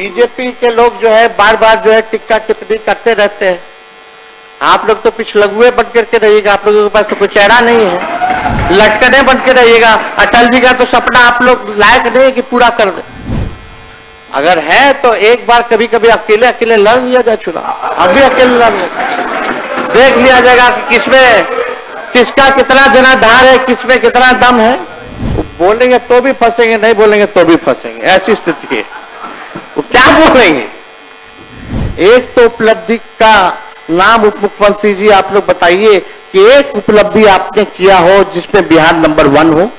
BJP के लोग जो है बार बार जो है टिक्का टिप्पणी करते रहते हैं। आप लोग तो पिछलगुए बन करके रहिएगा, आप लोगों के पास तो कोई चेहरा नहीं है, लटकने बन के रहिएगा। अटल जी का तो सपना आप लोग लायक नहीं है कि पूरा कर दे। अगर है तो एक बार कभी कभी अकेले अकेले लड़ लिया जाए चुनाव, हम भी अकेले लड़ देख लिया जाएगा कि किसमें किसका कितना जनाधार है, किसमें कितना दम है। वो बोलेंगे तो भी फंसेंगे, नहीं बोलेंगे तो भी फंसेंगे, ऐसी स्थिति है। वो क्या बोलेंगे? एक तो उपलब्धि का नाम उप मुख्यमंत्री जी आप लोग बताइए कि एक उपलब्धि आपने किया हो जिसमें बिहार नंबर 1 हो।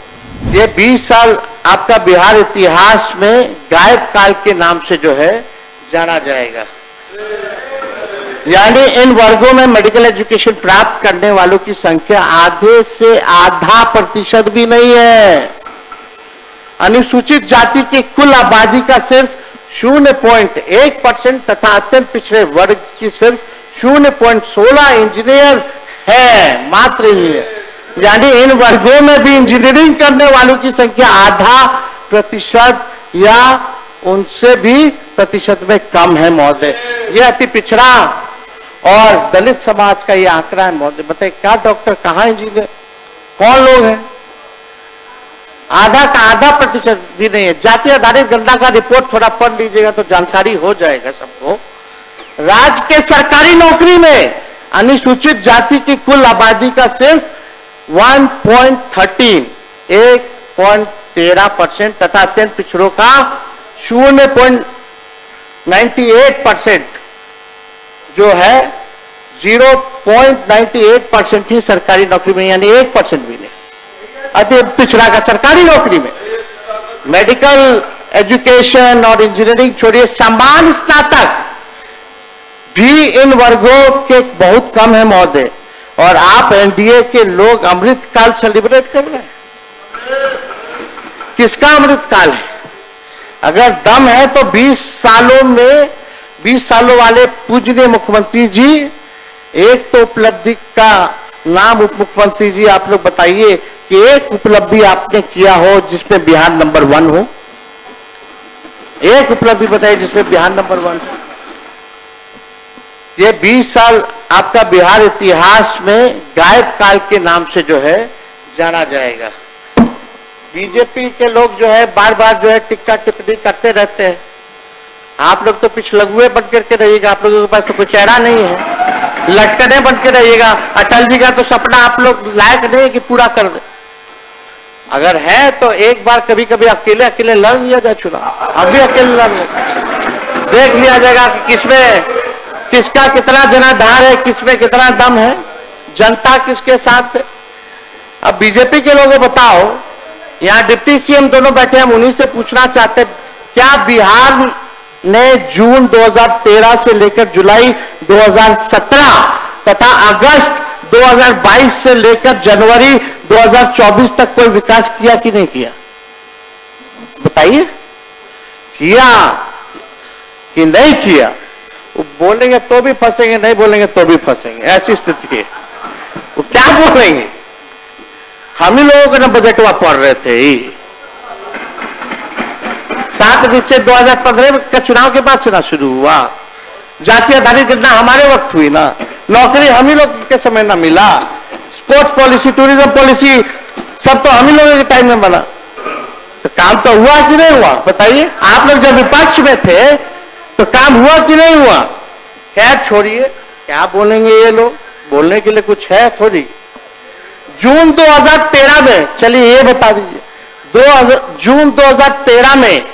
ये 20 साल आपका बिहार इतिहास में गायब काल के नाम से जो है जाना जाएगा। यानी इन वर्गों में मेडिकल एजुकेशन प्राप्त करने वालों की संख्या आधे से आधा प्रतिशत भी नहीं है। अनुसूचित जाति की कुल आबादी का सिर्फ 0.1% तथा अत्यंत पिछड़े वर्ग की सिर्फ 0.16 इंजीनियर है, मात्र इंजीनियर। यानी इन वर्गों में भी इंजीनियरिंग करने वालों की संख्या आधा प्रतिशत या उनसे भी प्रतिशत में कम है महोदय। यह अति पिछड़ा और दलित समाज का यह आंकड़ा है महोदय। बताइए क्या डॉक्टर, कहाँ इंजीनियर, कौन लोग हैं? आधा का आधा प्रतिशत भी नहीं है। जाति आधारित गणना का रिपोर्ट थोड़ा पढ़ लीजिएगा तो जानकारी हो जाएगा सबको। राज्य के सरकारी नौकरी में अनुसूचित जाति की कुल आबादी का सिर्फ 1.13% तथा अत्यंत पिछड़ों का 0.98% जो है 0.98% ही सरकारी नौकरी में, यानी 1% भी नहीं। अति पिछड़ा का सरकारी नौकरी में। मेडिकल एजुकेशन और इंजीनियरिंग छोड़िए, सामान्य स्नातक भी इन वर्गों के बहुत कम है महोदय। और आप एनडीए के लोग अमृत काल सेलिब्रेट कर रहे हैं। किसका अमृत काल है? अगर दम है तो 20 सालों वाले पूजनीय मुख्यमंत्री जी, एक तो उपलब्धि का नाम उप मुख्यमंत्री जी आप लोग बताइए कि एक उपलब्धि आपने किया हो जिसमें बिहार नंबर 1 हो। एक उपलब्धि बताइए जिसमें बिहार नंबर 1 हो। ये 20 साल आपका बिहार इतिहास में गायब काल के नाम से जो है जाना जाएगा। बीजेपी के लोग जो है बार बार जो है टिक्का टिप्पणी करते रहते हैं। आप लोग तो पिछलगुए बन करके रहिएगा, आप लोगों के पास तो कोई चेहरा नहीं है, लटकने बन के रहिएगा। अटल जी का तो सपना आप लोग लायक नहीं है कि पूरा कर दे। अगर है तो एक बार कभी कभी अकेले अकेले लड़ लिया जाए चुनाव, हम भी अकेले लड़ देख लिया जाएगा कि किसमें किसका कितना जनाधार है, किसमें कितना दम है, जनता किसके साथ है। अब बीजेपी के लोगों बताओ, यहां डिप्टी सीएम दोनों बैठे, हम उन्हीं से पूछना चाहते हैं, क्या बिहार ने जून 2013 से लेकर जुलाई 2017 तथा अगस्त 2022 से लेकर जनवरी 2024 तक कोई विकास किया कि नहीं किया? बताइए, किया कि नहीं किया? वो बोलेंगे तो भी फंसेंगे, नहीं बोलेंगे तो भी फंसेंगे, ऐसी स्थिति है। वो क्या बोलेंगे? हम ही लोगों को ना बजटवा पढ़ रहे थे। 7 निश्चय 2015 का चुनाव के बाद से ना शुरू हुआ। जातीय आधारित गणना हमारे वक्त हुई ना, नौकरी हम ही लोग के समय ना मिला। स्पोर्ट्स पॉलिसी, टूरिज्म पॉलिसी सब तो हम ही लोगों के टाइम में बना। तो काम तो हुआ कि नहीं हुआ? बताइए। आप लोग जब विपक्ष में थे तो काम हुआ कि नहीं हुआ? खैर छोड़िए, क्या बोलेंगे ये लोग, बोलने के लिए कुछ है थोड़ी। जून 2013 में, चलिए ये बता दीजिए, जून 2013 में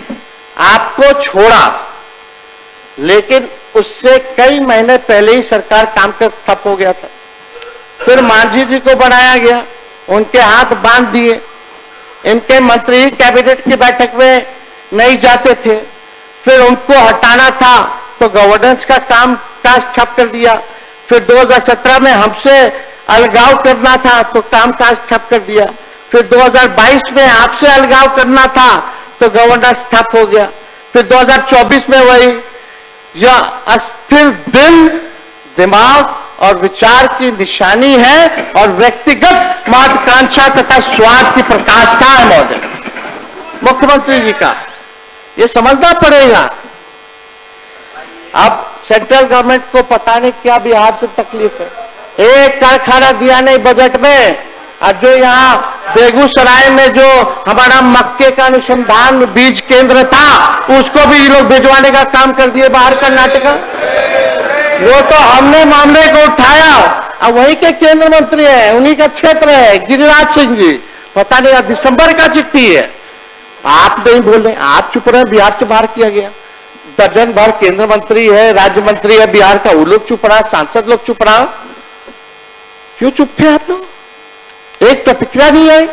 आपको छोड़ा, लेकिन उससे कई महीने पहले ही सरकार काम का ठप हो गया था। फिर मांझी जी को बनाया गया, उनके हाथ बांध दिए। इनके मंत्री कैबिनेट की बैठक में नहीं जाते थे, फिर उनको हटाना था तो गवर्नेंस का काम काज ठप कर दिया। फिर 2017 में हमसे अलगाव करना था तो काम काज ठप कर दिया। फिर 2022 में आपसे अलगाव करना था तो गवर्नेंस ठप हो गया। फिर 2024 में वही, यह अस्थिर दिल, दिमाग और विचार की निशानी है और व्यक्तिगत महत्वाकांक्षा तथा स्वार्थ की प्रकाशता है महोदय मुख्यमंत्री जी का। ये समझना पड़ेगा अब सेंट्रल गवर्नमेंट को पता नहीं क्या बिहार से तकलीफ है, एक कारखाना दिया नहीं बजट में। और जो यहाँ बेगूसराय में जो हमारा मक्के का अनुसंधान बीज केंद्र था, उसको भी ये लोग भिजवाने का काम कर दिए बाहर कर्नाटक। वो तो हमने मामले को उठाया, अब वही के केंद्र मंत्री है, उन्हीं का क्षेत्र है गिरिराज सिंह जी। पता नहीं दिसंबर का चिट्ठी है, आप नहीं बोले, आप चुप रहे, बिहार से बाहर किया गया। दर्जन भर केंद्र मंत्री है, राज्य मंत्री है बिहार का, वो लोग चुप रहा, सांसद लोग चुप रहा। क्यों चुप थे आप लोग? एक प्रतिक्रिया नहीं है।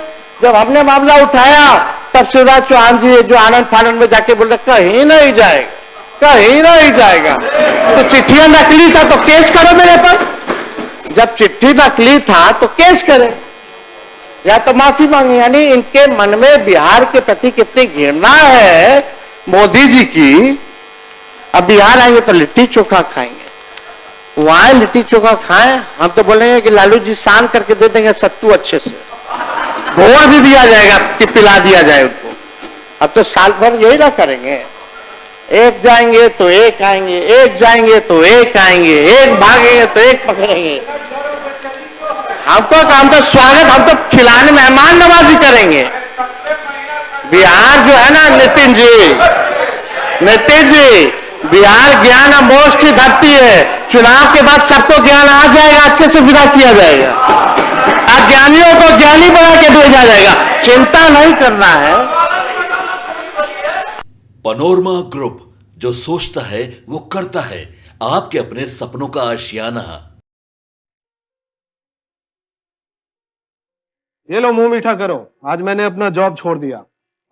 जब हमने मामला उठाया तब शिवराज चौहान जी जो आनंद फानंद में जाके बोल रहे कहीं नहीं जाएगा, कहीं नहीं जाएगा। तो चिट्ठियां नकली था तो केस करो मेरे पर। जब चिट्ठी नकली था तो केस करें या तो माफी मांगे। यानी इनके मन में बिहार के प्रति कितनी घृणा है मोदी जी की। अब बिहार आएंगे तो लिट्टी चोखा खाएंगे, वहां लिट्टी चोखा खाएं, हम तो बोलेंगे कि लालू जी सान करके दे देंगे सत्तू अच्छे से, घोड़ भी दिया जाएगा कि पिला दिया जाए उनको। अब तो साल भर यही ना करेंगे, एक जाएंगे तो एक आएंगे, एक जाएंगे तो एक आएंगे, एक भागेंगे तो एक पकड़ेंगे। हम तो स्वागत, हम तो खिलाने मेहमान नवाजी करेंगे। बिहार जो है ना नितिन जी, बिहार ज्ञान और मोक्ष की धरती है। चुनाव के बाद सबको ज्ञान आ जाएगा, अच्छे से विदा किया जाएगा, अज्ञानियों को ज्ञानी बना के भेजा जाएगा। चिंता नहीं करना है। पैनोरमा ग्रुप, जो सोचता है वो करता है। आपके अपने सपनों का आशियाना। ये लो मुंह मीठा करो, आज मैंने अपना जॉब छोड़ दिया,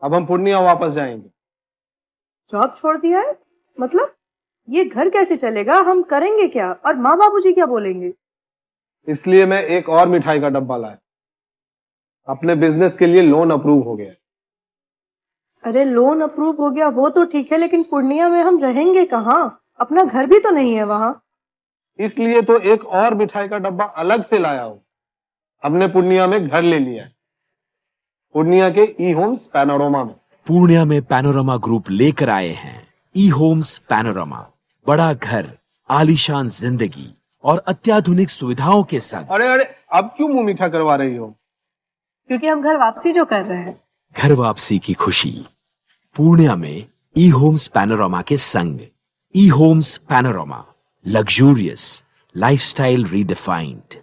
अब हम पूर्णिया वापस जाएंगे। जॉब छोड़ दिया है? मतलब ये घर कैसे चलेगा? हम करेंगे क्या? और माँ बाबूजी क्या बोलेंगे? इसलिए मैं एक और मिठाई का डब्बा लाया, अपने बिजनेस के लिए लोन अप्रूव हो गया। अरे लोन अप्रूव हो गया वो तो ठीक है, लेकिन पूर्णिया में हम रहेंगे कहाँ? अपना घर भी तो नहीं है वहां। इसलिए तो एक और मिठाई का डब्बा अलग से लाया हूं। हमने पूर्णिया में घर ले लिया है, पूर्णिया के ई होम्स पैनोरमा में। पूर्णिया में पैनोरमा ग्रुप लेकर आए हैं ई होम्स पैनोरमा। बड़ा घर, आलीशान जिंदगी और अत्याधुनिक सुविधाओं के संग। अरे अब क्यों मुंह मीठा करवा रही हो? क्योंकि हम घर वापसी जो कर रहे हैं। घर वापसी की खुशी पूर्णिया में ई होम्स पैनोरमा के संग। ई homes panorama, luxurious lifestyle redefined.